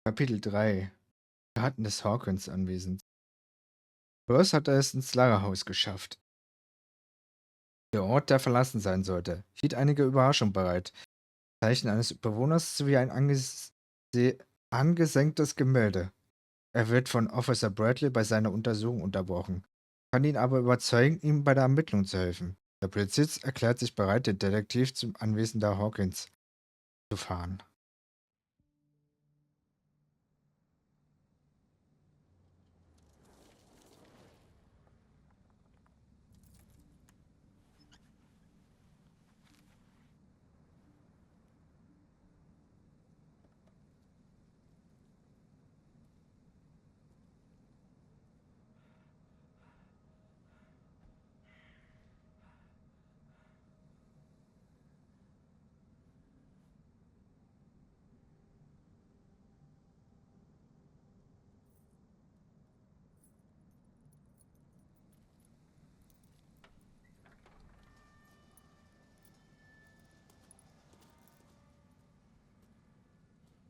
Kapitel 3. Taten des Hawkins anwesend. Pierce hatte es ins Lagerhaus geschafft. Der Ort, der verlassen sein sollte, hielt einige Überraschungen bereit. Zeichen eines Bewohners sowie ein angesenktes Gemälde. Er wird von Officer Bradley bei seiner Untersuchung unterbrochen, kann ihn aber überzeugen, ihm bei der Ermittlung zu helfen. Der Polizist erklärt sich bereit, den Detektiv zum Anwesen der Hawkins zu fahren.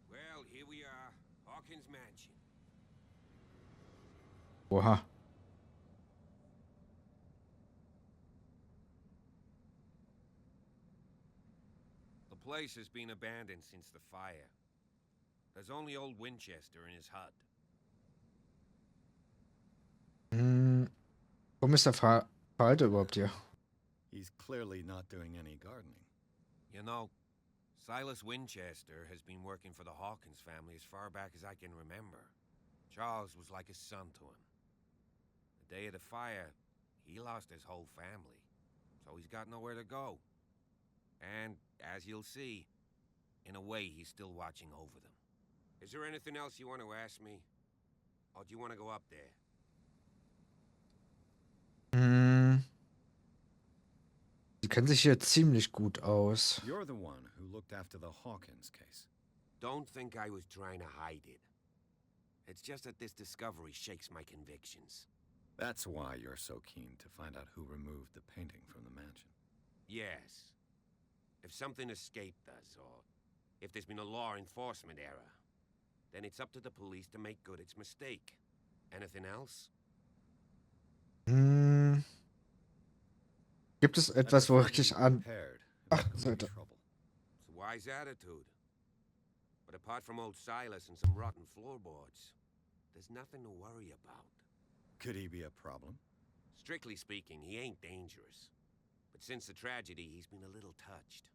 Well, here we are, Hawkins Mansion. Oha. The place has been abandoned since the fire. There's only old Winchester in his hut. Warum ist der Verhalter überhaupt hier? He's clearly not doing any gardening. You know, Silas Winchester has been working for the Hawkins family as far back as I can remember. Charles was like a son to him. The day of the fire, he lost his whole family, so he's got nowhere to go. And, as you'll see, in a way he's still watching over them. Is there anything else you want to ask me? Or do you want to go up there? Sie kennen sich hier ziemlich gut aus. You're the one who looked after the Hawkins case. Don't think I was trying to hide it. It's just that this discovery shakes my convictions. That's why you're so keen to find out who removed the painting from the mansion. Yes. If something escaped us, or if there's been a law enforcement error, then it's up to the police to make good its mistake. Anything else? Gibt es etwas, wo richtig an... Ach, It's sollte. a wise attitude. But apart from old Silas and some rotten floorboards, there's nothing to worry about. Could he be a problem? Strictly speaking, he ain't dangerous. But since the tragedy, he's been a little touched.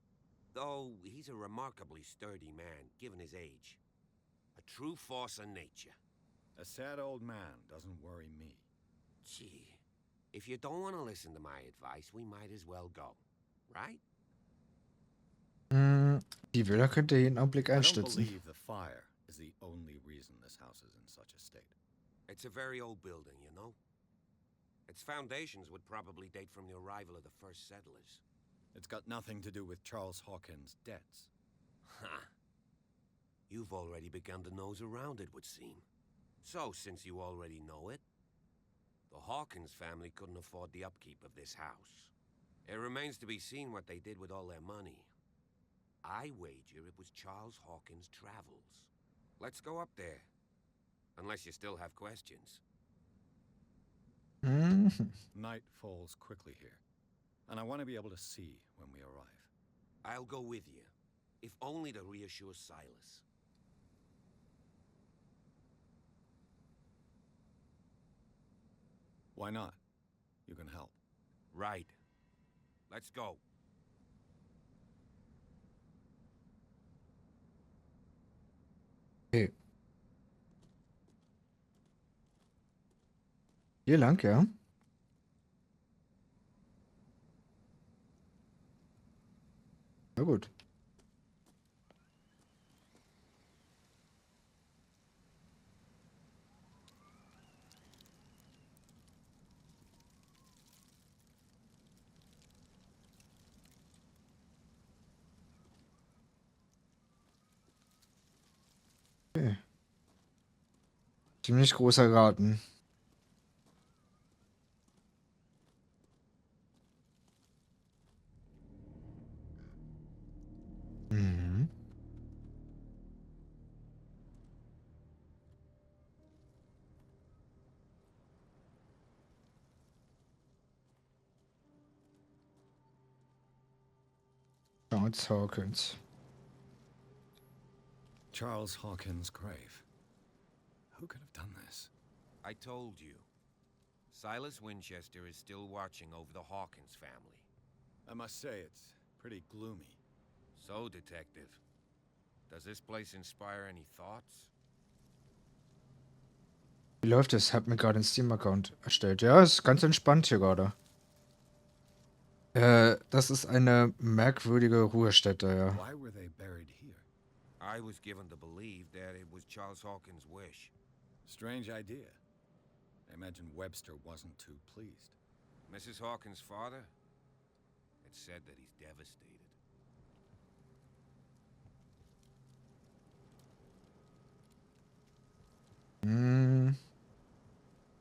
Though he's a remarkably sturdy man, given his age. A true force of nature. A sad old man doesn't worry me. Gee, if you don't want to listen to my advice, we might as well go. Right? Die Villa könnte jeden Augenblick I don't einstürzen. believe the fire is the only reason this house is in such a state. It's a very old building, you know? Its foundations would probably date from the arrival of the first settlers. It's got nothing to do with Charles Hawkins' debts. Ha! You've already begun to nose around, it would seem. So, since you already know it, the Hawkins family couldn't afford the upkeep of this house. It remains to be seen what they did with all their money. I wager it was Charles Hawkins' travels. Let's go up there. Unless you still have questions. Night falls quickly here, and I want to be able to see when we arrive. I'll go with you, if only to reassure Silas. Why not? You can help. Right. Let's go. Okay. Hier lang, ja? Na gut. Okay. Ziemlich großer Garten. Charles Hawkins. Charles Hawkins' grave. Who could have done this? I told you. Silas Winchester is still watching over the Hawkins family. I must say, it's pretty gloomy. So, Detective, does this place inspire any thoughts? Wie läuft es? Hab mir gerade einen Steam-Account erstellt. Ja, ist ganz entspannt hier gerade. Das ist eine merkwürdige Ruhestätte, ja. Why were they buried here? I was given to believe that it was Charles Hawkins' wish. Strange idea. I imagine Webster wasn't too pleased. Mrs. Hawkins' father? It's said that he's devastated.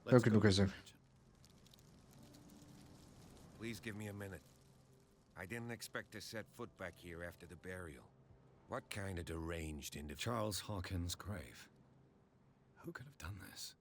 Let's Okay, go okay, to the sir. mansion. Please give me a minute. I didn't expect to set foot back here after the burial. What kind of deranged individual? Charles Hawkins' grave. Who could have done this?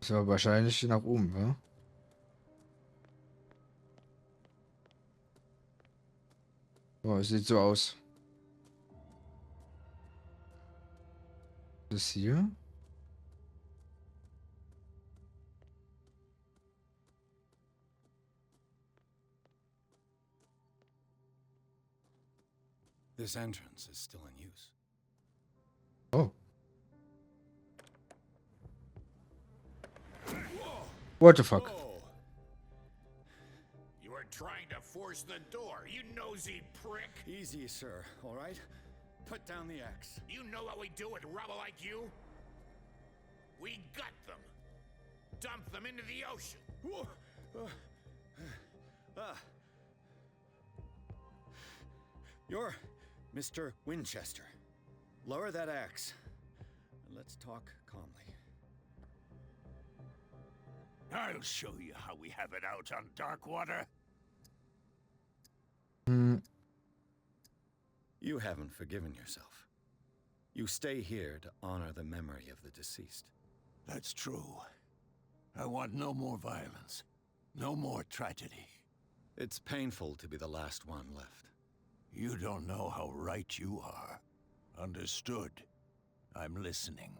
So, wahrscheinlich nach oben, wa? Oh, es sieht so aus. Das hier? This entrance is still in use. Oh. What the fuck? Whoa. You were trying to force the door, you nosy prick. Easy, sir, all right? Put down the axe. You know what we do with rubble like you? We gut them. Dump them into the ocean. Whoa. You're Mr. Winchester. Lower that axe. And let's talk calmly. I'll show you how we have it out on Darkwater. You haven't forgiven yourself. You stay here to honor the memory of the deceased. That's true. I want no more violence. No more tragedy. It's painful to be the last one left. You don't know how right you are. Understood. I'm listening.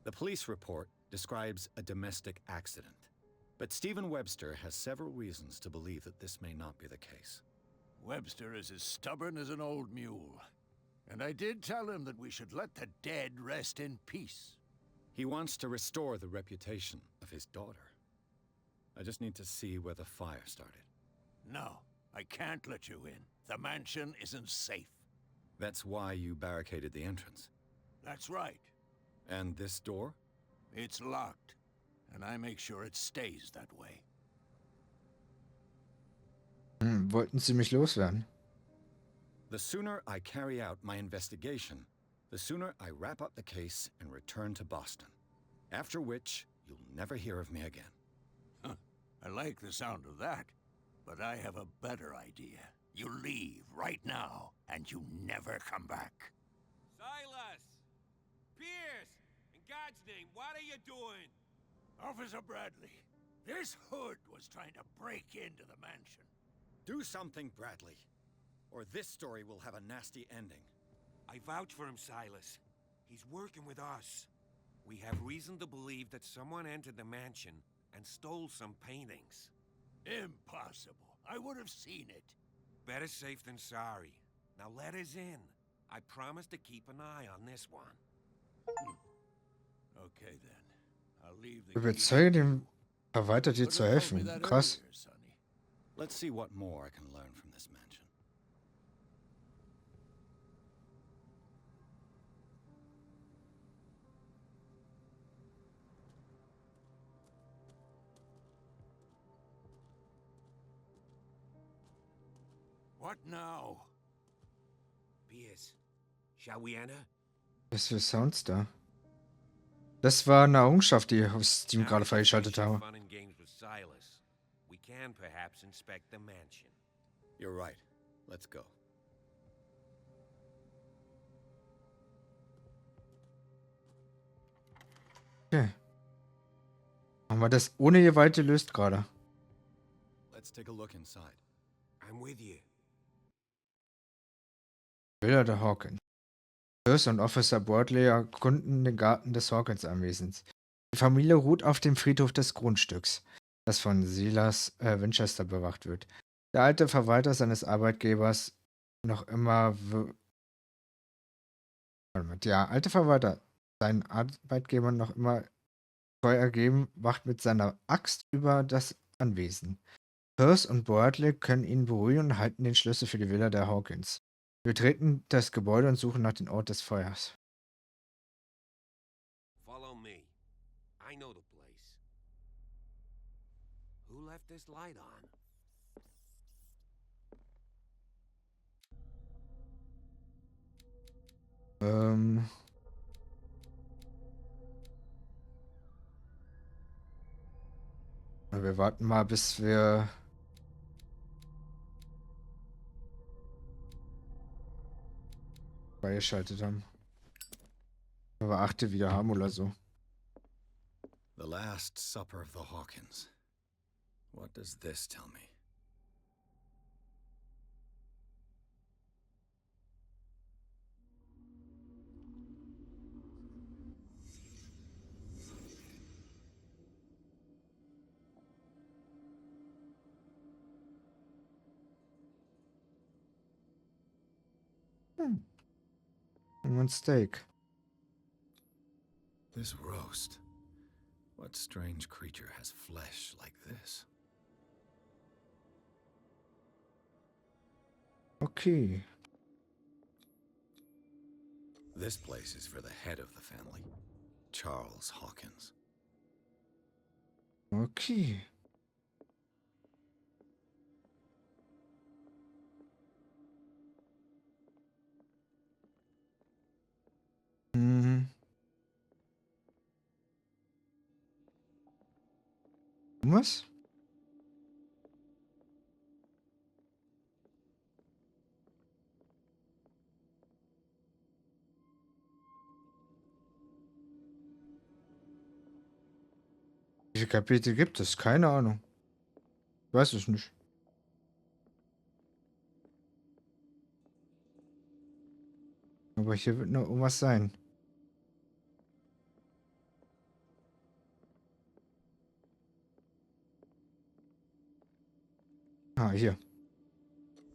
The police report describes a domestic accident. But Stephen Webster has several reasons to believe that this may not be the case. Webster is as stubborn as an old mule. And I did tell him that we should let the dead rest in peace. He wants to restore the reputation of his daughter. I just need to see where the fire started. No, I can't let you in. The mansion isn't safe. That's why you barricaded the entrance. That's right. And this door? It's locked. And I make sure it stays that way. Wollten sie mich loswerden? The sooner I carry out my investigation, the sooner I wrap up the case and return to Boston. After which, you'll never hear of me again. Huh. I like the sound of that. But I have a better idea. You leave right now, and you never come back. Silas! Pierce! In God's name, what are you doing? Officer Bradley, this hood was trying to break into the mansion. Do something, Bradley, or this story will have a nasty ending. I vouch for him, Silas. He's working with us. We have reason to believe that someone entered the mansion and stole some paintings. Impossible. I would have seen it. Better safe than sorry. Now let us in. I promise to keep an eye on this one. Okay then. I'll leave the Überzeuge den Verwalter, dir zu helfen. Krass. Let's see what more I can learn from this mansion. What now? Pierce, shall we enter? Was für Sounds da? Das war eine Errungenschaft, die ich auf Steam Now gerade that you've freigeschaltet finished your habe. fun and games with Silas, we can perhaps inspect the mansion. You're right. Let's go. Okay. Haben wir das ohne Gewalt gelöst gerade? Let's take a look inside. I'm with you. Bilder der Hawkins. Pierce und Officer Bradley erkunden den Garten des Hawkins-Anwesens. Die Familie ruht auf dem Friedhof des Grundstücks, das von Silas Winchester bewacht wird. Der alte Verwalter seines Arbeitgebers noch immer der alte Verwalter seinen Arbeitgebern noch immer treu ergeben, wacht mit seiner Axt über das Anwesen. Pierce und Bradley können ihn beruhigen und halten den Schlüssel für die Villa der Hawkins. Wir betreten das Gebäude und suchen nach dem Ort des Feuers. Follow me. I know the place. Who left this light on? Wir warten mal, bis wir freigeschaltet haben. Wenn wir 8 wieder haben oder so. The Last Supper of the Hawkins. What does this tell me? Ein Steak. This roast. What strange creature has flesh like this? Okay. This place is for the head of the family, Charles Hawkins. Okay. Mhm. Was? Wie viele Kapitel gibt es? Keine Ahnung. Ich weiß es nicht. Aber hier wird noch irgendwas sein. Ah, hier.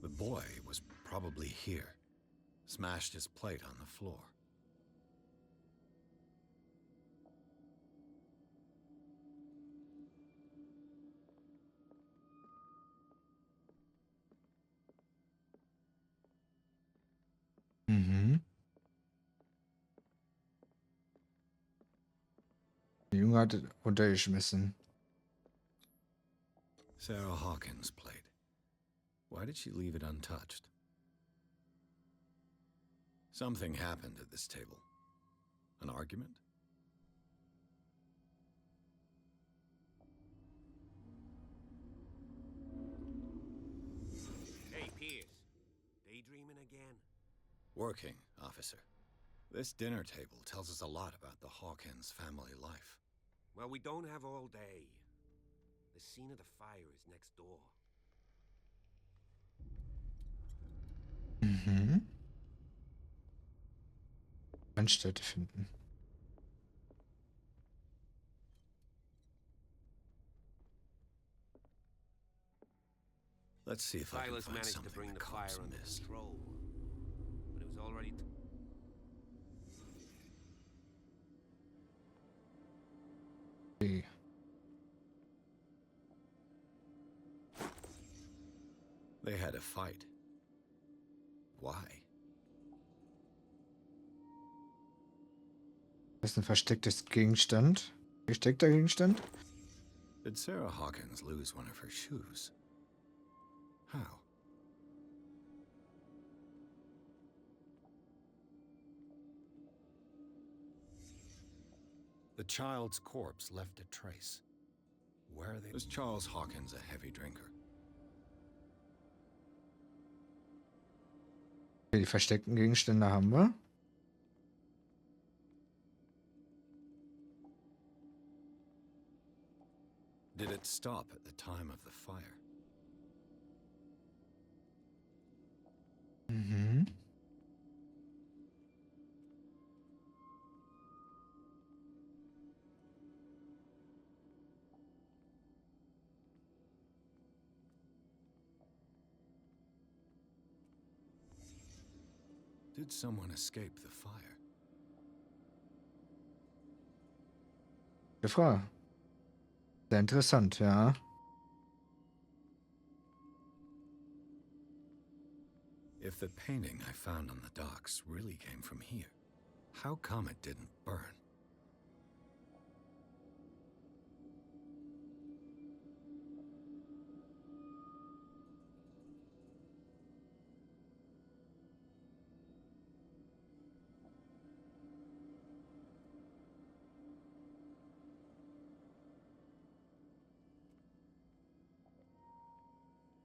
The boy was probably here. Smashed his plate on the floor. Mhm. Der Junge hat runtergeschmissen. Sarah Hawkins' plate. Why did she leave it untouched? Something happened at this table. An argument? Hey, Pierce. Daydreaming again? Working, officer. This dinner table tells us a lot about the Hawkins family life. Well, we don't have all day. The scene of the fire is next door. Mhm. Anstätte finden. Let's see if I can Silas find managed to something bring the the fire cops under missed. control, but it was already Okay. They had a fight. Why? Das ist ein verstecktes Gegenstand. Versteckter Gegenstand? Did Sarah Hawkins lose one of her shoes? How? The child's corpse left a trace. Where are they? Was Charles Hawkins a heavy drinker? Okay, die versteckten Gegenstände haben wir. Did it stop at the time of the fire? Mhm. Did someone escape the fire? Gute Frage. Sehr interessant, ja. If the painting I found on the docks really came from here, how come it didn't burn?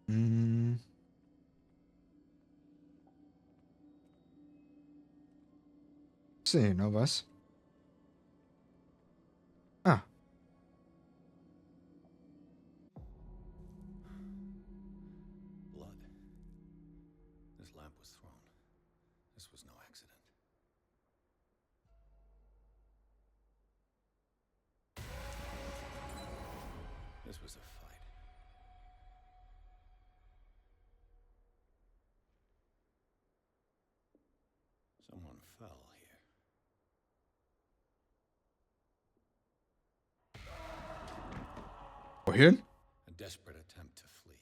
Hm. Ich sehe noch was. Ah, Blood. This lamp was thrown. This was no accident. This was a fight. Someone fell here. wohin? A desperate attempt to flee.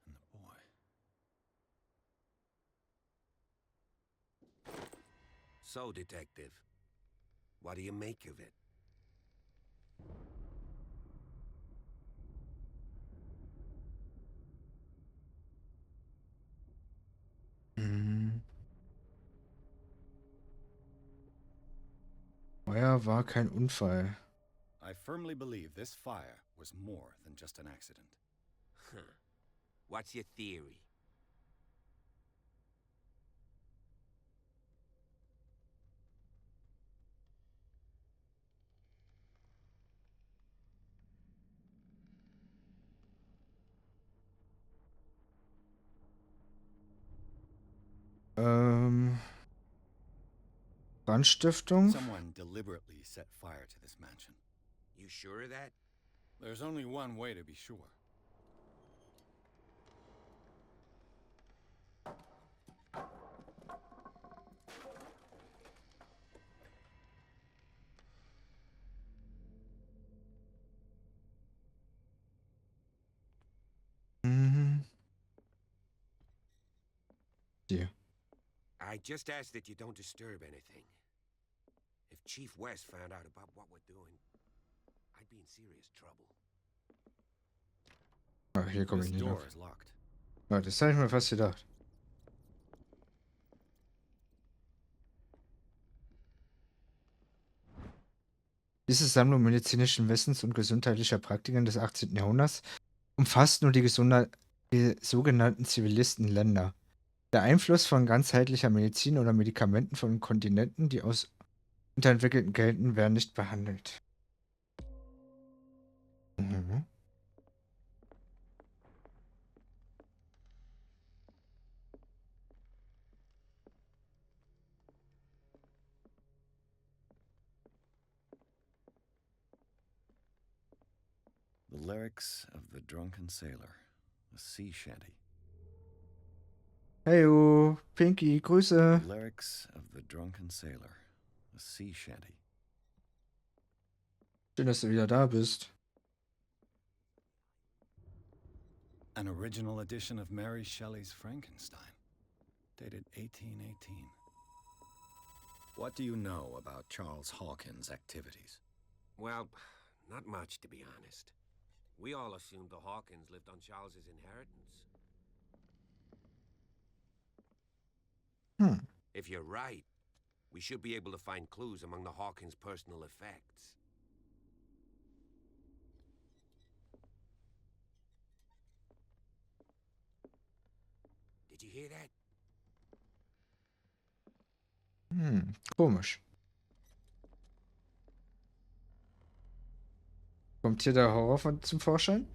And the boy. So, Detective, what do you make of it? Hm. Feuer war kein Unfall. I firmly believe this fire was more than just an accident. Huh. What's your theory? Brandstiftung? Someone deliberately set fire to this mansion. You sure of that? There's only one way to be sure. Mhm. Hier. I just ask that you don't disturb anything. If Chief West found out about what we're doing, I'd be in serious trouble. Ah, hier komme ich This nicht door drauf. is locked. Ja, das habe ich mir fast gedacht. Diese Sammlung medizinischen Wissens und gesundheitlicher Praktiken des 18. Jahrhunderts umfasst nur die sogenannten Zivilistenländer. Der Einfluss von ganzheitlicher Medizin oder Medikamenten von Kontinenten, die aus Unterentwickelten gelten, werden nicht behandelt. Mhm. The lyrics of the drunken sailor, a sea shanty. Heyo, Pinky, Grüße. The lyrics of the drunken sailor, a sea shanty. Schön, dass du wieder da bist. An original edition of Mary Shelley's Frankenstein, dated 1818. What do you know about Charles Hawkins' activities? Well, not much, to be honest. We all assumed the Hawkins lived on Charles's inheritance. If you're right, we should be able to find clues among the Hawkins' personal effects. Did you hear that? Komisch. Kommt hier der Horror zum Vorschein?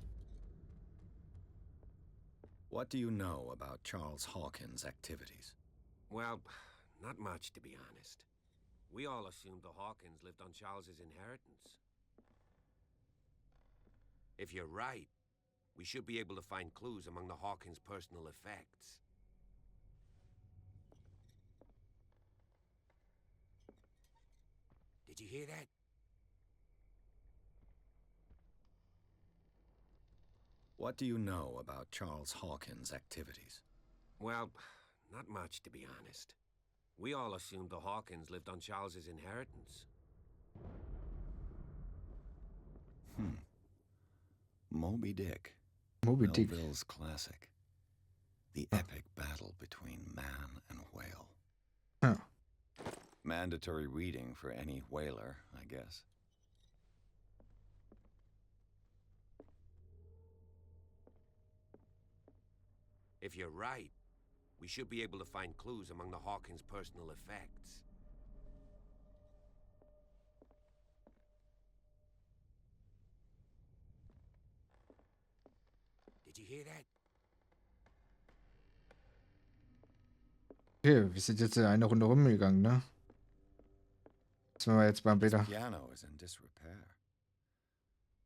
What do you know about Charles Hawkins' activities? Well, not much, to be honest. We all assumed the Hawkins lived on Charles's inheritance. If you're right, we should be able to find clues among the Hawkins' personal effects. Did you hear that? What do you know about Charles Hawkins' activities? Well, not much, to be honest. We all assumed the Hawkins lived on Charles's inheritance. Moby Dick. Moby Dick. Melville's classic. The epic battle between man and whale. Ja. Mandatory reading for any whaler, I guess. If you're right, we should be able to find clues among the Hawkins' personal effects. Did you hear that? Okay, wir sind jetzt in eine Runde rumgegangen, ne? Das machen wir jetzt mal wieder. Piano is in disrepair.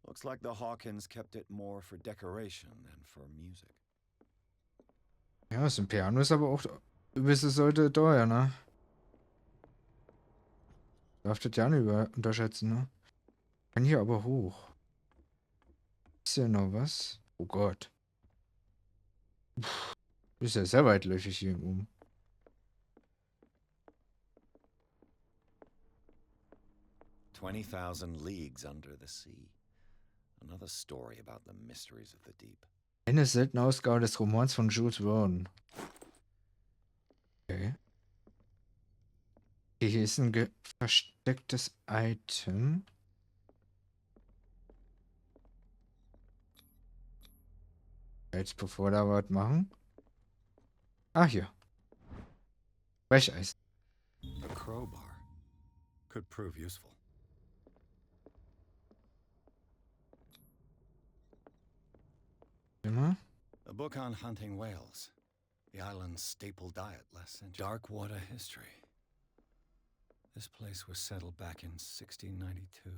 Looks like the Hawkins kept it more for decoration than for music. Ja, so ein Piano ist aber auch übelst sollte teuer, ne? Darf das ja nicht unterschätzen, ne? Kann hier aber hoch. Ist ja noch was? Oh Gott. Ist ja sehr weitläufig hier oben. "20,000 Leagues Under the Sea. Another story about the mysteries of the deep." Eine seltene Ausgabe des Romans von Jules Verne. Okay. Hier ist ein verstecktes Item. Jetzt bevor da was machen. Ah, hier. Brecheisen. A crowbar. Could prove useful. Immer. A book on hunting whales. The island's staple diet last century. Darkwater history. This place was settled back in 1692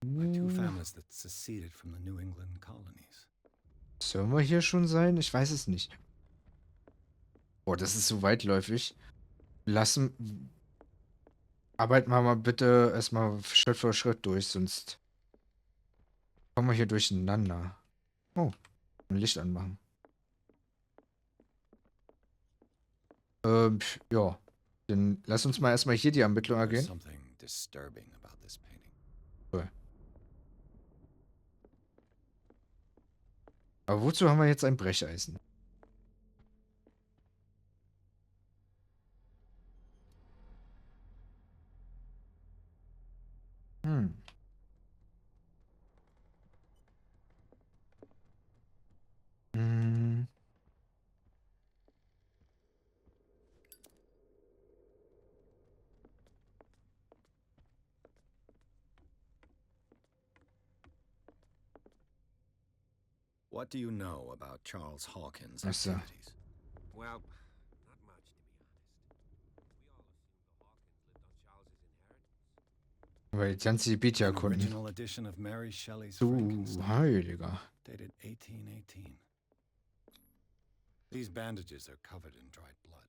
by two families that seceded from the New England colonies. Sollen wir hier schon sein? Ich weiß es nicht. Boah, das ist so weitläufig. Arbeiten wir mal bitte erstmal Schritt für Schritt durch, sonst kommen wir hier durcheinander. Oh, ein Licht anmachen. Ja. Dann lass uns mal erstmal hier die Ermittlung There's ergehen. something disturbing about this painting. Cool. Aber wozu haben wir jetzt ein Brecheisen? Hm. Hm. What do you know about Charles Hawkins' Ach so. activities? Well, not much, to be honest. We all assumed the Hawkins lived on Charles's inheritance. Aber die ganze Gebiet ja An erkunden. original edition of Mary Shelley's Du Frankenstein, Heiliger. dated 1818. These bandages are covered in dried blood.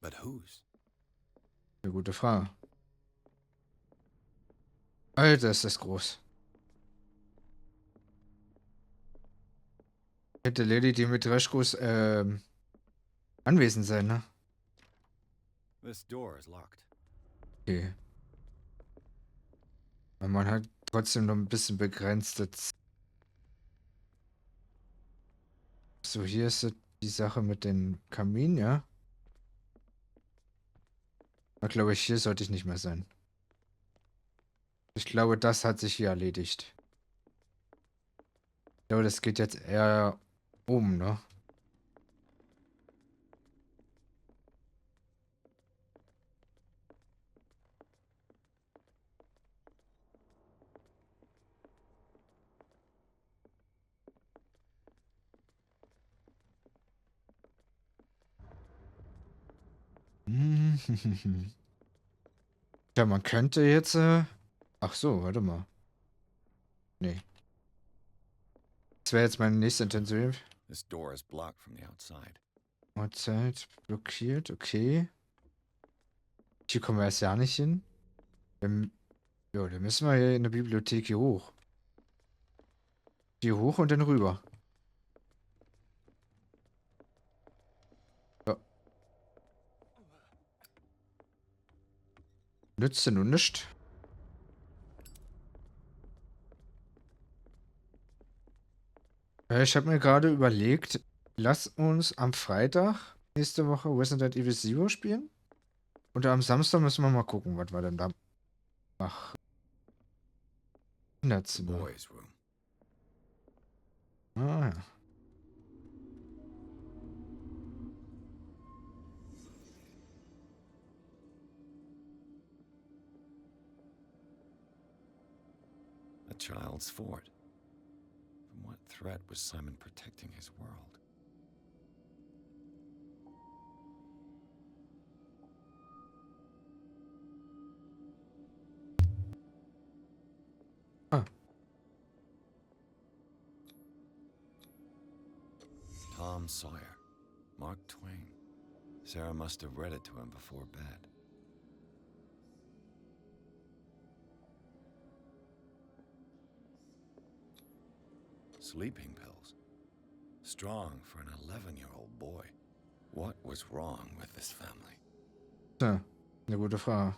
But whose? Eine gute Frage. Alter, ist das groß. Hätte Lady Dimitrescu's anwesend sein, ne? This door is locked. Okay. Weil man hat trotzdem noch ein bisschen begrenzt. So, hier ist die Sache mit dem Kamin, ja? Da glaube ich, hier sollte ich nicht mehr sein. Ich glaube, das hat sich hier erledigt. Ich glaube, das geht jetzt eher ne? Ja, man könnte jetzt, ach so, warte mal. Nee. Das wäre jetzt meine nächste Intention. This door is blocked from the outside. Uhrzeit blockiert, okay. Hier kommen wir erst ja nicht hin. Ja, dann müssen wir hier in der Bibliothek hier hoch. Hier hoch und dann rüber. Ja. Nützt denn nun nicht? Ich habe mir gerade überlegt, lass uns am Freitag nächste Woche Resident Evil Zero spielen. Und am Samstag müssen wir mal gucken, was wir denn da machen. Kinderzimmer. Boys' room. Ah, ja. A child's fort. From what threat was Simon protecting his world? Ah. Tom Sawyer. Mark Twain. Sarah must have read it to him before bed. Sleeping pills. Strong for an 11-year-old boy. What was wrong with this family? Tja, eine gute Frage.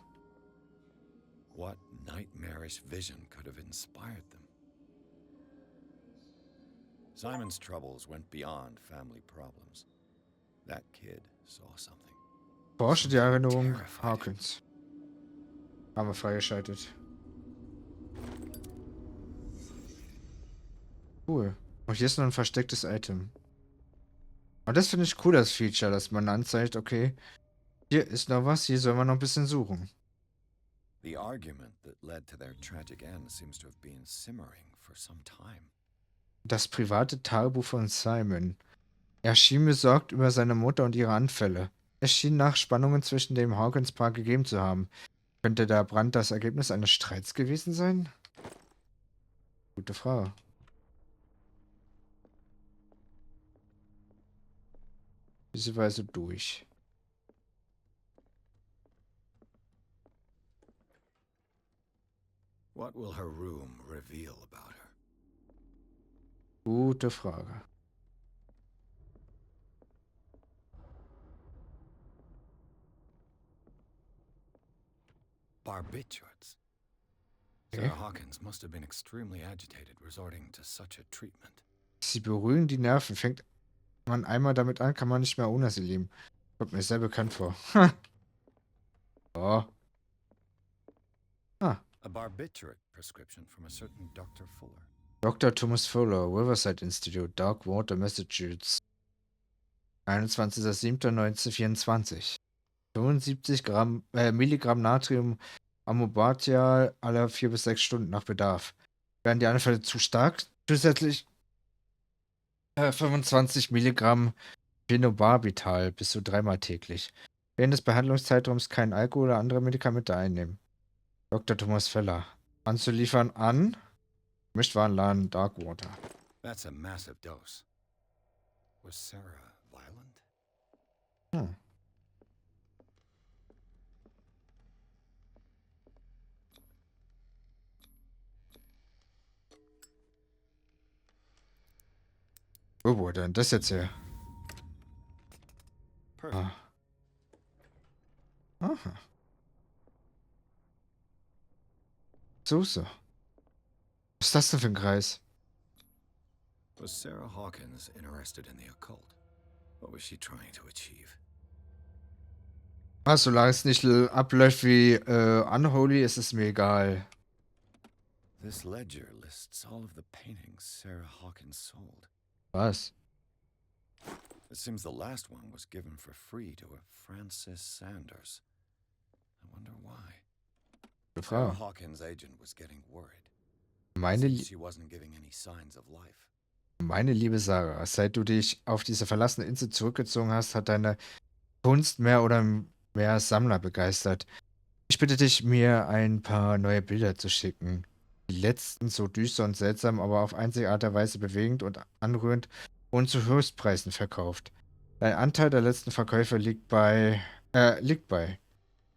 What nightmarish vision could have inspired them? Simon's troubles went beyond family problems. That kid saw something. Forsche die Erinnerung Terrifying. Hawkins. Haben wir freigeschaltet. Cool. Und hier ist noch ein verstecktes Item. Und das finde ich cool, das Feature, dass man anzeigt, okay, hier ist noch was, hier sollen wir noch ein bisschen suchen. The argument that led to their tragic end seems to have been simmering for some time. Das private Tagebuch von Simon. Er schien besorgt über seine Mutter und ihre Anfälle. Es schien nach Spannungen zwischen dem Hawkins-Paar gegeben zu haben. Könnte der Brand das Ergebnis eines Streits gewesen sein? Gute Frage. Diese Weise durch. What will her room reveal about her? Gute Frage. Barbiturates. Okay. Sarah Hawkins must have been extremely agitated resorting to such a treatment. Sie beruhigen die Nerven. Fängt man einmal damit an, kann man nicht mehr ohne sie leben. Kommt mir sehr bekannt vor. Oh. A barbiturate prescription from a certain Dr. Fuller. Dr. Thomas Fuller, Riverside Institute, Darkwater, Massachusetts. 21.07.1924. 75 Milligramm Natrium Amobatial alle 4 bis 6 Stunden nach Bedarf. Werden die Anfälle zu stark? Zusätzlich 25 Milligramm Phenobarbital bis zu 3-mal täglich. Während des Behandlungszeitraums kein Alkohol oder andere Medikamente einnehmen. Dr. Thomas Feller. Anzuliefern an Gemischtwarenladen Darkwater. That's a massive dose. Was Sarah violent? Hm. Wo wurde denn das jetzt her? Perfect. Ah. Aha. So. Was ist das denn für ein Kreis? Was Sarah Hawkins interested in the occult? What was she trying to achieve? Ah, solange es nicht abläuft wie Unholy, ist es mir egal. This ledger lists all of the paintings Sarah Hawkins sold. Was? It seems the last one was given for free to a Francis Sanders. I wonder why. Gute Sarah Frage. Hawkins' agent was getting worried. Meine, Since she wasn't giving any signs of life. meine liebe Sarah, seit du dich auf diese verlassene Insel zurückgezogen hast, hat deine Kunst mehr oder mehr Sammler begeistert. Ich bitte dich, mir ein paar neue Bilder zu schicken. Die letzten so düster und seltsam, aber auf einzigartige Weise bewegend und anrührend und zu Höchstpreisen verkauft. Dein Anteil der letzten Verkäufe liegt bei.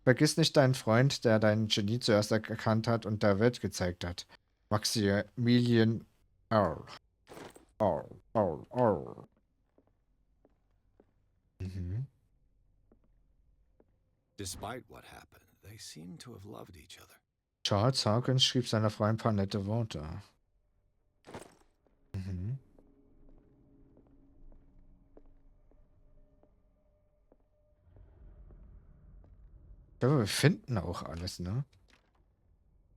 Vergiss nicht deinen Freund, der dein Genie zuerst erkannt hat und der Welt gezeigt hat. Maximilian R. R. Mhm. Despite what happened, they seem to have loved each other. Charles Hawkins schrieb seiner Frau ein paar nette Worte. Mhm. Ich glaube, wir finden auch alles, ne?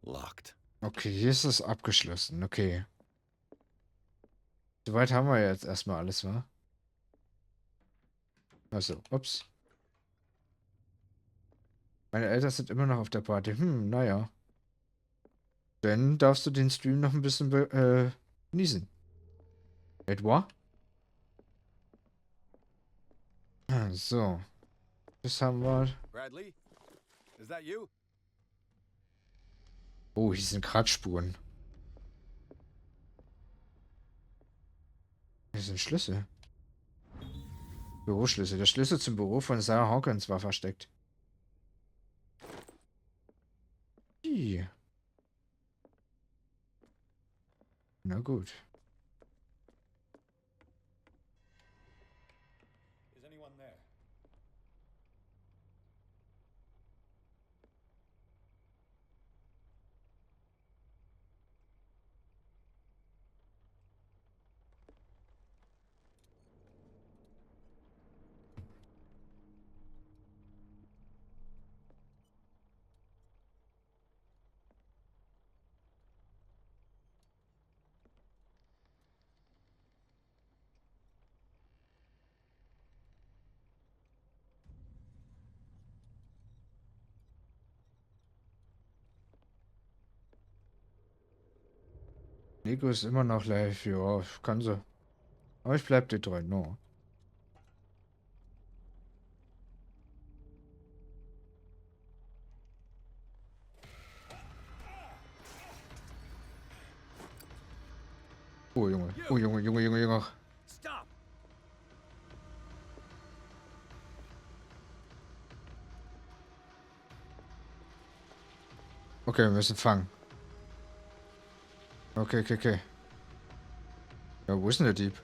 Locked. Okay, hier ist es abgeschlossen. Okay. Soweit haben wir jetzt erstmal alles, wa? Also, ups. Meine Eltern sind immer noch auf der Party. Naja. Dann darfst du den Stream noch ein bisschen genießen. Etwa? So. Das haben wir. Bradley, is that you? Oh, hier sind Kratzspuren. Hier sind Schlüssel. Büroschlüssel. Der Schlüssel zum Büro von Sarah Hawkins war versteckt. Ih. Na gut. Is anyone there? Nico ist immer noch live. Ja, kann sie. Aber ich bleib dir treu, no. Oh, Junge. Oh, Junge. Stop! Okay, wir müssen fangen. Okay. Ja, wo ist denn der Dieb?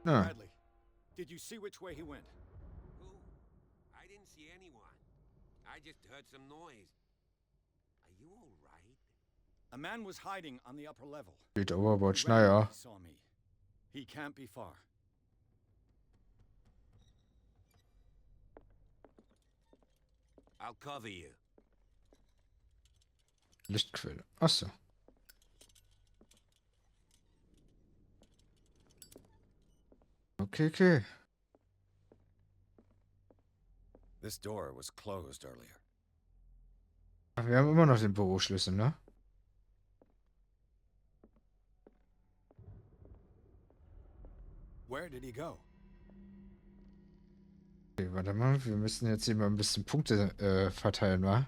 Na, Bradley, did you see which way he went? Who? I didn't see anyone. I just heard some noise. Are you all right? A man was hiding on the upper level. geht Overwatch. He ran when Naja. he saw me. He can't be far. I'll cover you. Lichtquelle. Achso. Okay. This door was closed earlier. Ach, wir haben immer noch den Büroschlüssel, ne? Where did he go? Okay, warte mal. Wir müssen jetzt hier mal ein bisschen Punkte verteilen, wa?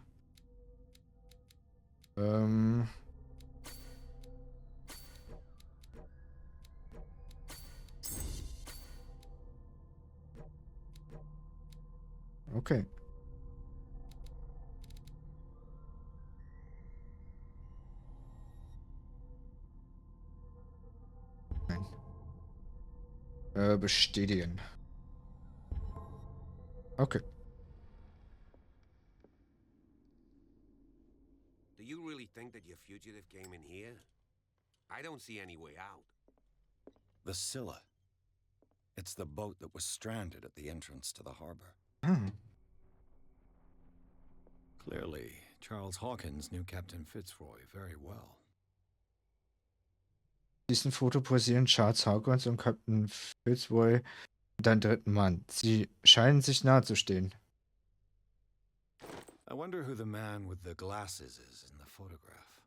Okay. Nein. Bestätigen. Okay. Do you really think that your fugitive came in here? I don't see any way out. The Scylla. It's the boat that was stranded at the entrance to the harbor. Hm. Clearly, Charles Hawkins knew Captain Fitzroy very well. Diesem Foto posieren Charles Hawkins und Captain Fitzroy mit einem dritten Mann. Sie scheinen sich nahe zu stehen. I wonder who the man with the glasses is in the photograph.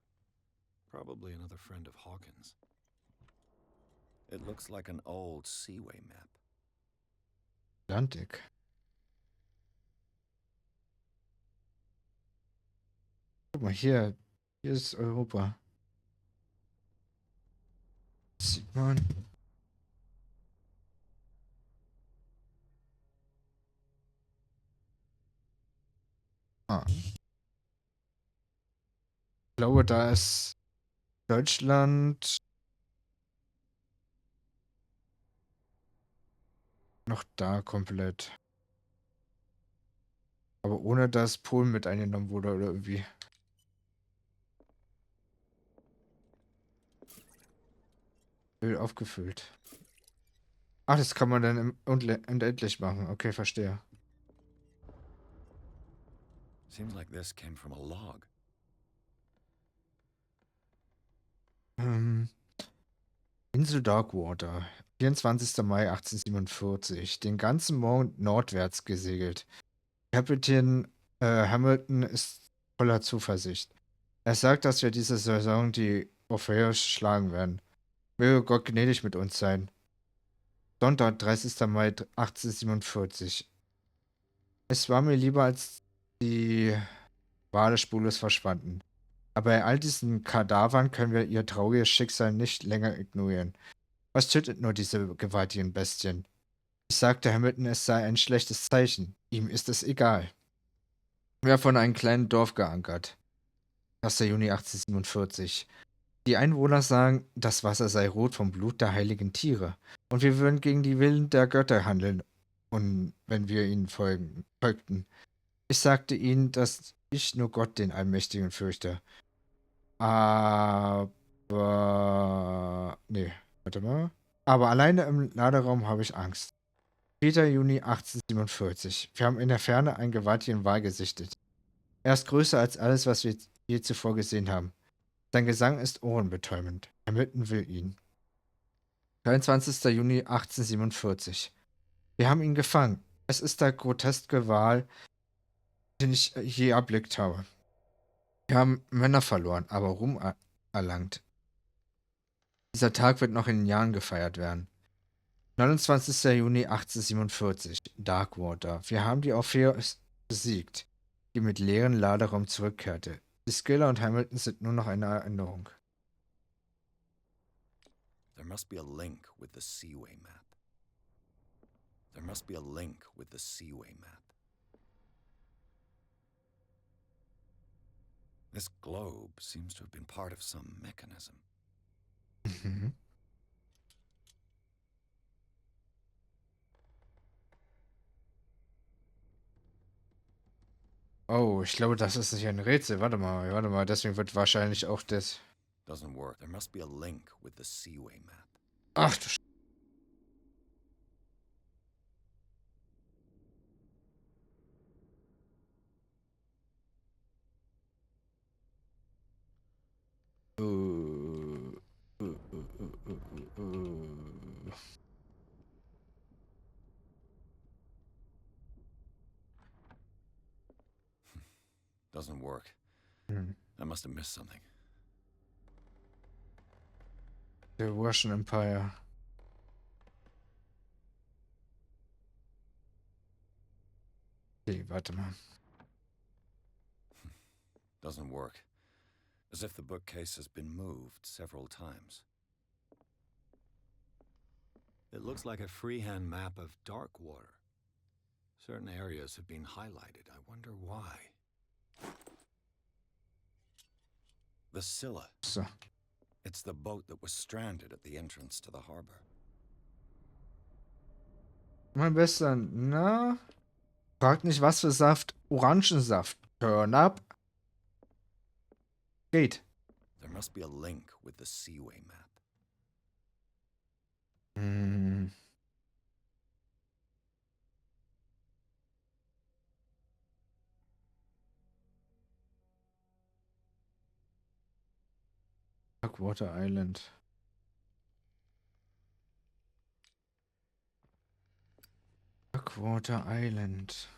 Probably another friend of Hawkins. It looks like an old seaway map. Atlantik. Guck mal, hier ist Europa. Das sieht man. Ich glaube, da ist Deutschland noch da komplett. Aber ohne dass Polen mit eingenommen wurde oder irgendwie. Öl aufgefüllt. Ach, das kann man dann unendlich machen. Okay, verstehe. Seems like this came from a log. Insel Darkwater. 24. Mai 1847. Den ganzen Morgen nordwärts gesegelt. Kapitän Hamilton ist voller Zuversicht. Er sagt, dass wir diese Saison die Orpheus schlagen werden. Möge Gott gnädig mit uns sein. Sonntag, 30. Mai 1847. Es war mir lieber, als die Wale spurlos verschwanden. Aber bei all diesen Kadavern können wir ihr trauriges Schicksal nicht länger ignorieren. Was tötet nur diese gewaltigen Bestien? Ich sagte Hamilton, es sei ein schlechtes Zeichen. Ihm ist es egal. Wir haben von einem kleinen Dorf geankert. 1. Juni 1847. Die Einwohner sagen, das Wasser sei rot vom Blut der heiligen Tiere. Und wir würden gegen die Willen der Götter handeln, und wenn wir ihnen folgten. Ich sagte ihnen, dass ich nur Gott, den Allmächtigen, fürchte. Aber... Nee, warte mal. Aber alleine im Laderaum habe ich Angst. 4. Juni 1847. Wir haben in der Ferne einen gewaltigen Wal gesichtet. Er ist größer als alles, was wir je zuvor gesehen haben. Sein Gesang ist ohrenbetäubend. Hamilton will ihn. 23. Juni 1847. Wir haben ihn gefangen. Es ist der groteske Wal, den ich je erblickt habe. Wir haben Männer verloren, aber Ruhm erlangt. Dieser Tag wird noch in Jahren gefeiert werden. 29. Juni 1847. Darkwater. Wir haben die Orpheus besiegt, die mit leeren Laderaum zurückkehrte. Die Skiller und Hamilton sind nur noch eine Erinnerung. There must be a link with the seaway map. There must be a link with the seaway map. This globe seems to have been part of some mechanism. Mhm. Oh, ich glaube, das ist nicht ein Rätsel. Warte mal. Deswegen wird wahrscheinlich auch das... Doesn't work. There must be a link with the seaway map. Ach du Sch... Doesn't work. Hm. I must have missed something. The Russian Empire. Okay, warte mal. Doesn't work. As if the bookcase has been moved several times. It looks like a freehand map of Darkwater. Certain areas have been highlighted. I wonder why. The Scylla. So. It's the boat that was stranded at the entrance to the harbor. Mein Bester, na? Fragt nicht, was für Saft. Orangensaft. Turn up. Geht. There must be a link with the Seaway map. Hm. Darkwater Island. Darkwater Island.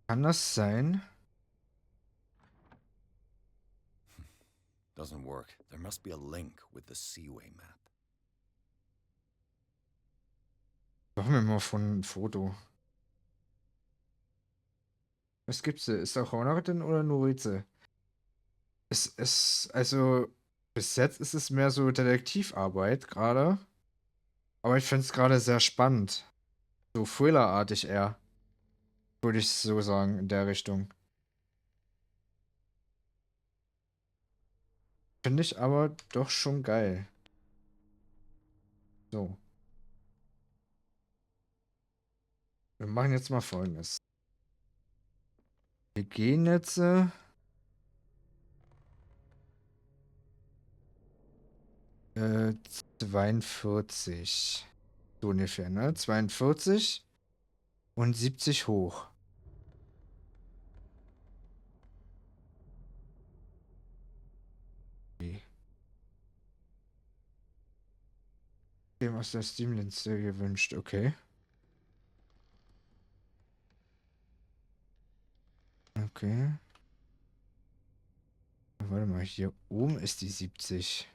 Kann das sein? Doesn't work. There must be a link with the Seaway map. Machen wir mal von ein Foto. Was gibt's da? Ist da Horner drin oder nur Rätsel? Es ist, also, bis jetzt ist es mehr so Detektivarbeit gerade. Aber ich finde es gerade sehr spannend. So Thriller-artig eher. Würde ich so sagen, in der Richtung. Finde ich aber doch schon geil. So. Wir machen jetzt mal Folgendes. Wir gehen jetzt 42. So ungefähr, ne? 42 und 70 hoch. Okay. Dem aus der Steam-Liste gewünscht, okay. Okay. Warte mal, hier oben ist die 70.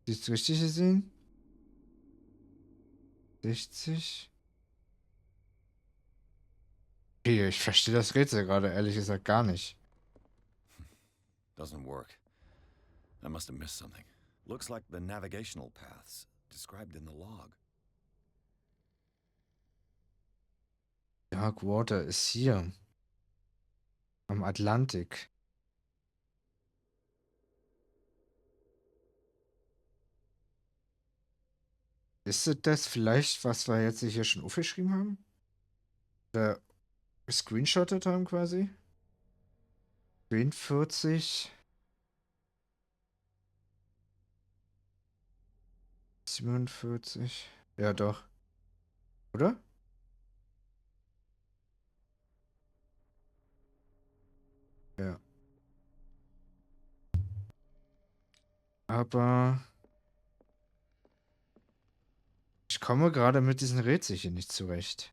Ist das richtig gesehen? 60. Okay, ich verstehe das Rätsel gerade ehrlich gesagt gar nicht. Doesn't work. I must have missed something. Looks like the navigational paths described in the log. Darkwater ist hier. Am Atlantik. Ist es das vielleicht, was wir jetzt hier schon aufgeschrieben haben? Oder gescreenshottet haben quasi? 43. 47. Ja, doch. Oder? Ja. Aber ich komme gerade mit diesen Rätselchen nicht zurecht.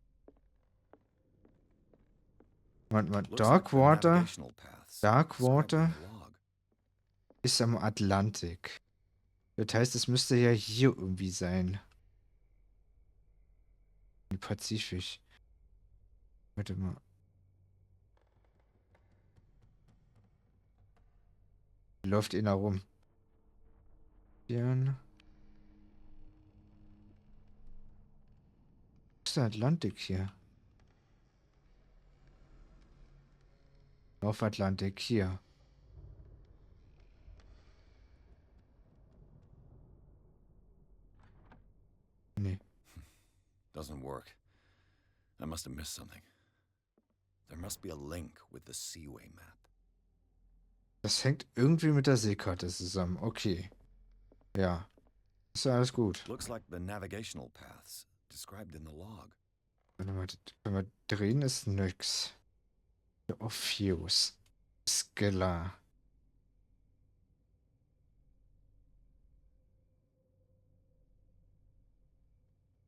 Warte, Looks like the Darkwater navigational paths described in the log. ist am Atlantik. Das heißt, es müsste ja hier irgendwie sein. Im Pazifik. Warte mal. Läuft ihn da rum. Wo ist der Atlantik hier? Auf Atlantik hier. Nee. Doesn't work. I must have missed something. There must be a link with the Seaway map. Das hängt irgendwie mit der Seekarte zusammen. Okay. Ja. Ist ja alles gut. Looks like the navigational paths described in the log. Warte mal, wenn wir drehen, ist nix. Ophius. Skilla.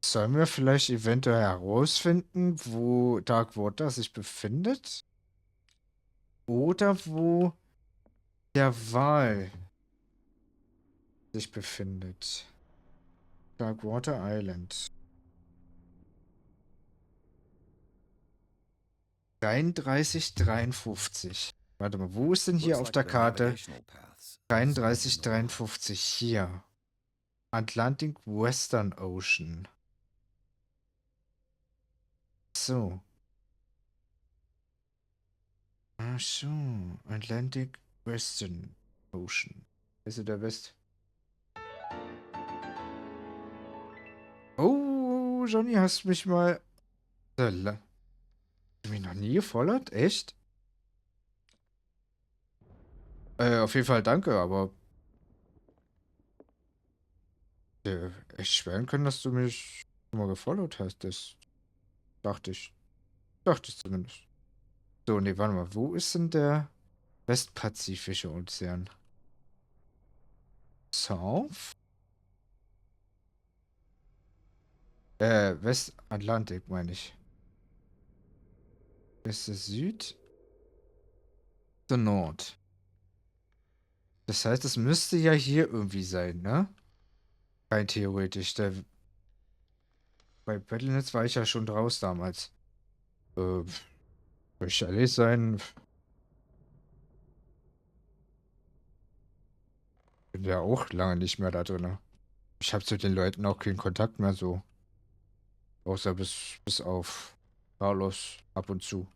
Sollen wir vielleicht eventuell herausfinden, wo Darkwater sich befindet? Oder wo der Wal sich befindet? Darkwater Island. 3353. Warte mal, wo ist denn hier Looks auf like der the Karte? navigational paths described in the log. 3353 hier. Atlantic Western Ocean. So. Ach so. Atlantic Western Ocean. Weißt du, der bist. Oh, Johnny, hast du mich mal. Hast du mich noch nie gefollowt? Echt? Auf jeden Fall danke, aber echt schwören können, dass du mich schon mal gefollowt hast. Das dachte ich. Dachte ich zumindest. So, nee, warte mal. Wo ist denn der Westpazifische Ozean? South? Westatlantik, meine ich. Ist es Süd? Der Nord. Das heißt, es müsste ja hier irgendwie sein, ne? Rein theoretisch. Bei Battlenetz war ich ja schon draus damals. Soll ich ehrlich sein? Bin ja auch lange nicht mehr da drin. Ich habe zu den Leuten auch keinen Kontakt mehr so. Außer bis auf Carlos ab und zu.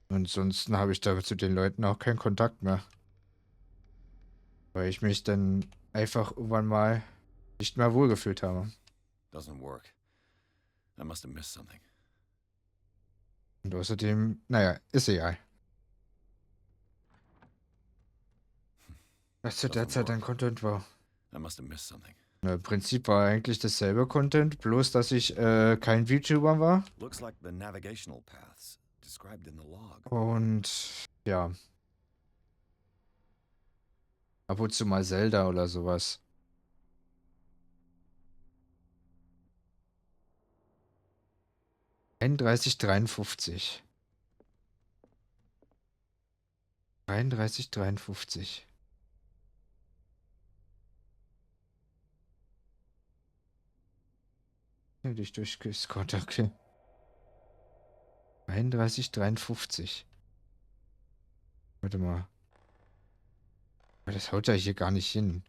Ansonsten habe ich da zu den Leuten auch keinen Kontakt mehr. Weil ich mich dann einfach irgendwann mal nicht mehr wohlgefühlt habe. Doesn't work. I must have missed something. Und außerdem, naja, ist egal. Was zu der Zeit dein Content war. I must have missed something. Im Prinzip war eigentlich dasselbe Content, bloß dass ich kein VTuber war. Looks like the navigational paths described in the log. Und ja. Ab und zu mal Zelda oder sowas. Einunddreißig 53. 33 53. Ja, dich durchgescrollt, okay. 31 53. Warte mal. Aber das haut ja hier gar nicht hin.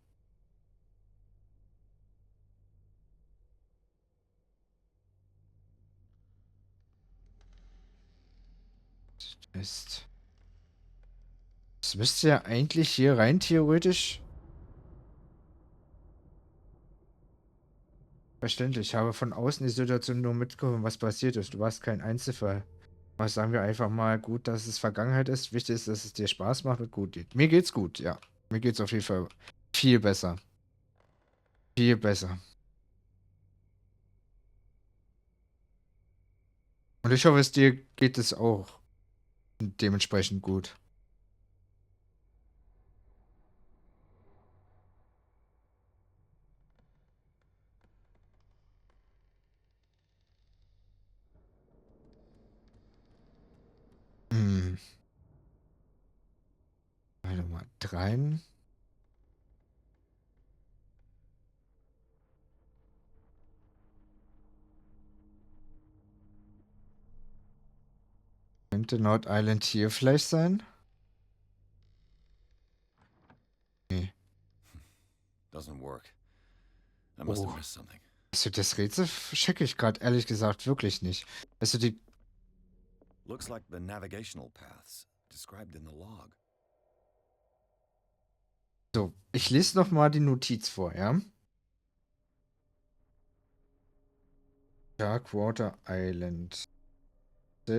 Ist. Das müsste ja eigentlich hier rein theoretisch. Verständlich. Ich habe von außen die Situation nur mitbekommen, was passiert ist. Du warst kein Einzelfall. Was sagen wir einfach mal, gut, dass es Vergangenheit ist. Wichtig ist, dass es dir Spaß macht und gut geht. Mir geht's gut, ja. Mir geht's auf jeden Fall viel besser. Viel besser. Und ich hoffe, es dir geht es auch dementsprechend gut. Hm. Warte mal. 3. Könnte Nord Island hier vielleicht sein? Nee. Doesn't work. I must have Oh. missed something. Also das Rätsel checke ich gerade ehrlich gesagt wirklich nicht. Also die. Looks like the navigational paths described in the log. So, ich lese noch mal die Notiz vor, ja? Darkwater Island.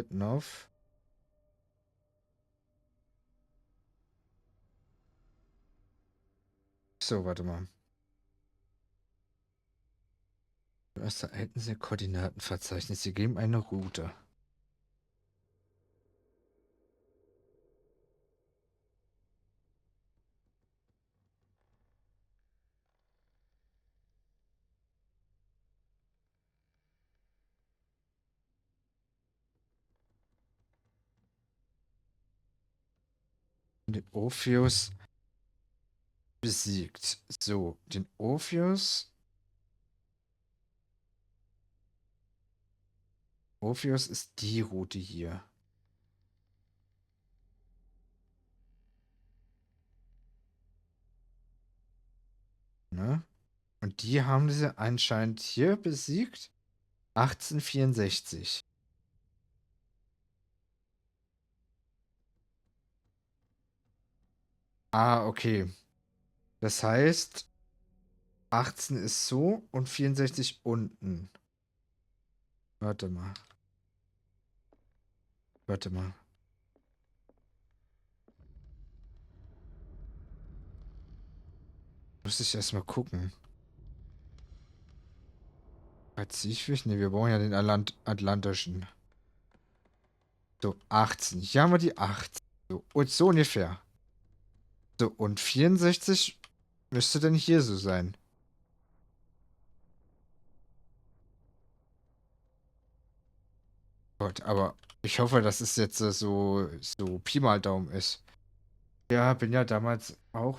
North. So, warte mal. Zuerst erhalten Sie Koordinatenverzeichnis. Sie geben eine Route. Den Orpheus besiegt. So, den Orpheus. Orpheus ist die Route hier. Ne? Und die haben sie anscheinend hier besiegt. 1864. Ah, okay. Das heißt, 18 ist so und 64 unten. Warte mal. Warte mal. Muss ich erstmal gucken. Pazifik? Ne, wir brauchen ja den Atlantischen. So, 18. Hier haben wir die 18. So, und so ungefähr. So, und 64 müsste denn hier so sein. Gott, aber ich hoffe, dass es jetzt so Pi mal Daumen ist. Ja, bin ja damals auch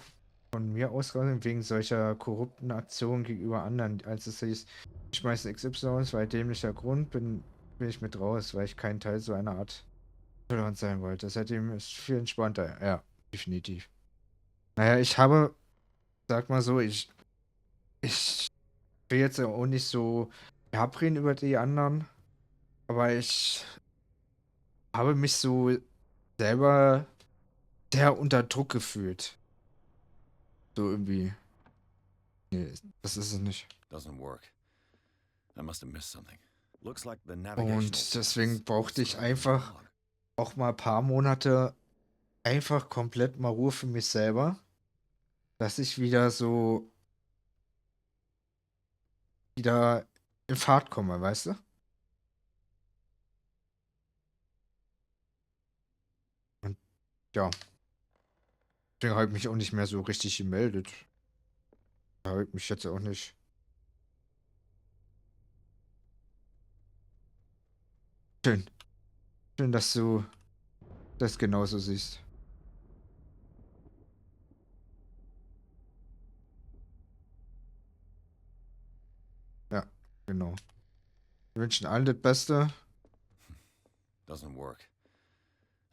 von mir ausgegangen, wegen solcher korrupten Aktionen gegenüber anderen. Als es hieß, ich schmeiße XY aus, weil dämlicher Grund, bin ich mit raus, weil ich kein Teil so einer Art Toleranz sein wollte. Seitdem ist viel entspannter. Ja, definitiv. Naja, sag mal so, ich will jetzt ja auch nicht so herreden über die anderen, aber ich habe mich so selber sehr unter Druck gefühlt. So irgendwie. Nee, das ist es nicht. Doesn't work. I must have missed something. Looks like the navigational Und deswegen paths brauchte ich described in the einfach log. auch mal ein paar Monate einfach komplett mal Ruhe für mich selber, dass ich wieder in Fahrt komme, weißt du? Und ja, deswegen habe ich mich auch nicht mehr so richtig gemeldet. Da habe ich mich jetzt auch nicht. Schön. Schön, dass du das genauso siehst. Ja, genau. Wir wünschen allen das Beste. Doesn't work.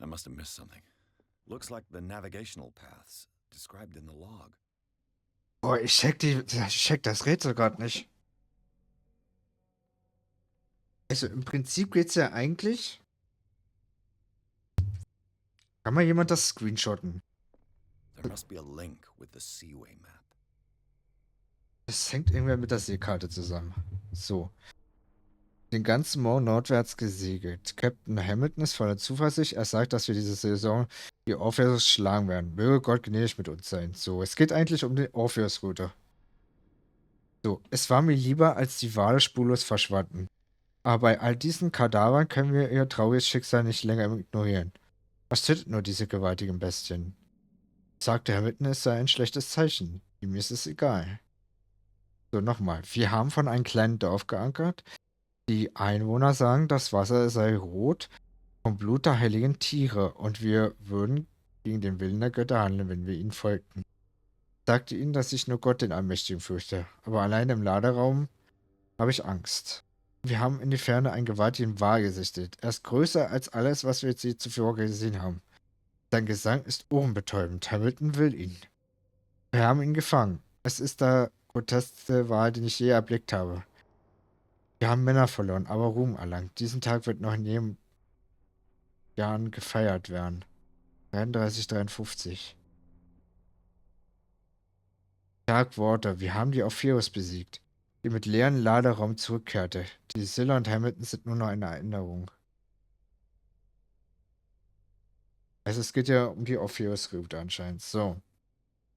I must have missed something. Looks like the navigational paths described in the log. Boah, ich check das Rätsel gerade nicht. Also im Prinzip geht's ja eigentlich. Kann mal jemand das screenshotten? There must be a link with the Seaway map. Das hängt irgendwer mit der Seekarte zusammen. So. Den ganzen Morgen nordwärts gesegelt. Captain Hamilton ist voller Zuversicht. Er sagt, dass wir diese Saison die Orpheus schlagen werden. Möge Gott gnädig mit uns sein. So, es geht eigentlich um die Orpheus-Route. So, es war mir lieber, als die Wale spurlos verschwanden. Aber bei all diesen Kadavern können wir ihr trauriges Schicksal nicht länger ignorieren. Was tötet nur diese gewaltigen Bestien? Sagte Hamilton, es sei ein schlechtes Zeichen. Ihm ist es egal. So, nochmal. Wir haben von einem kleinen Dorf geankert. Die Einwohner sagen, das Wasser sei rot vom Blut der heiligen Tiere und wir würden gegen den Willen der Götter handeln, wenn wir ihnen folgten. Ich sagte ihnen, dass ich nur Gott den Allmächtigen fürchte, aber allein im Laderaum habe ich Angst. Wir haben in die Ferne einen gewaltigen Wal gesichtet. Er ist größer als alles, was wir je zuvor gesehen haben. Sein Gesang ist ohrenbetäubend. Hamilton will ihn. Wir haben ihn gefangen. Es ist der groteskeste Wal, den ich je erblickt habe. Wir haben Männer verloren, aber Ruhm erlangt. Diesen Tag wird noch in jedem Jahren gefeiert werden. 33:53. Darkwater, wir haben die Orpheus besiegt, die mit leeren Laderaum zurückkehrte. Die Scylla und Hamilton sind nur noch eine Erinnerung. Also es geht ja um die Orpheus-Route anscheinend. So.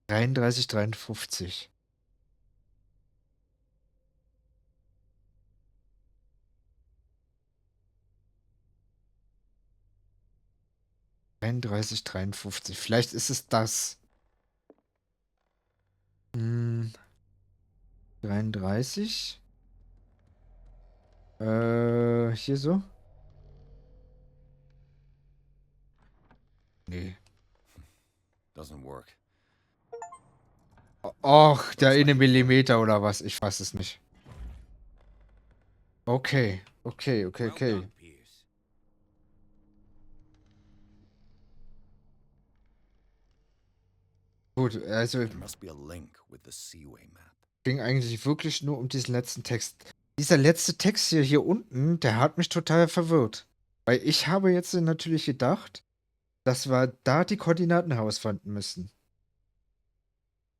33:53. Vielleicht ist es das. 33. Hier so? Nee. Doesn't work. Och, der eine Millimeter oder was? Ich fass es nicht. Okay. Well done, Pierce. Gut, also There must be a link with the Seaway map. ging eigentlich wirklich nur um diesen letzten Text. Dieser letzte Text hier unten, der hat mich total verwirrt. Weil ich habe jetzt natürlich gedacht, dass wir da die Koordinaten herausfinden müssen.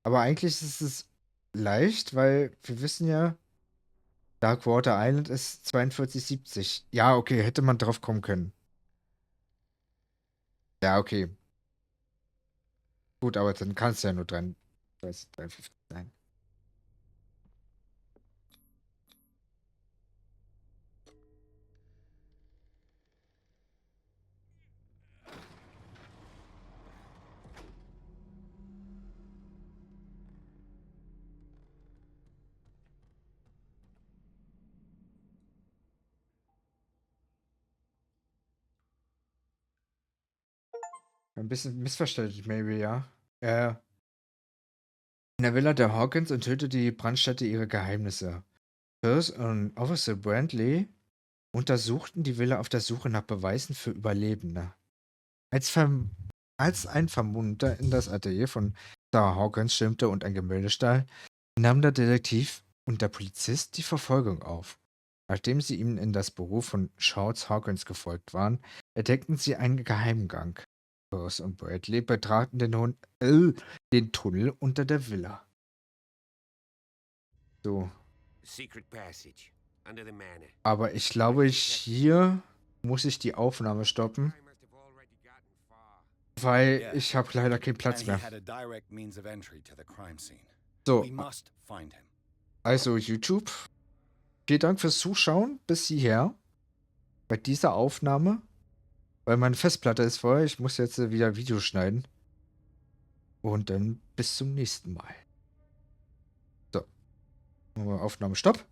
Aber eigentlich ist es leicht, weil wir wissen ja, Darkwater Island ist 4270. Ja, okay, hätte man drauf kommen können. Ja, okay. Gut, aber dann kann es ja nur 53 sein. Ein bisschen missverständlich, maybe, ja. In der Villa der Hawkins enthüllte die Brandstätte ihre Geheimnisse. Pierce und Officer Brantley untersuchten die Villa auf der Suche nach Beweisen für Überlebende. Als, Verm als ein Vermummter in das Atelier von Sarah Hawkins stürmte und ein Gemälde stahl, nahm der Detektiv und der Polizist die Verfolgung auf. Nachdem sie ihm in das Büro von Charles Hawkins gefolgt waren, entdeckten sie einen Geheimgang. Ross und Bradley betraten den Tunnel unter der Villa. So, Secret passage under the manor. aber ich glaube, hier muss ich die Aufnahme stoppen, I must have already gotten far. weil ich habe leider keinen And Platz he mehr. had a direct means of entry to the crime scene. So, We must find him. also YouTube, vielen Dank fürs Zuschauen bis hierher bei dieser Aufnahme, weil meine Festplatte ist voll. Ich muss jetzt wieder Video schneiden. Und dann bis zum nächsten Mal. So, Aufnahme Stopp.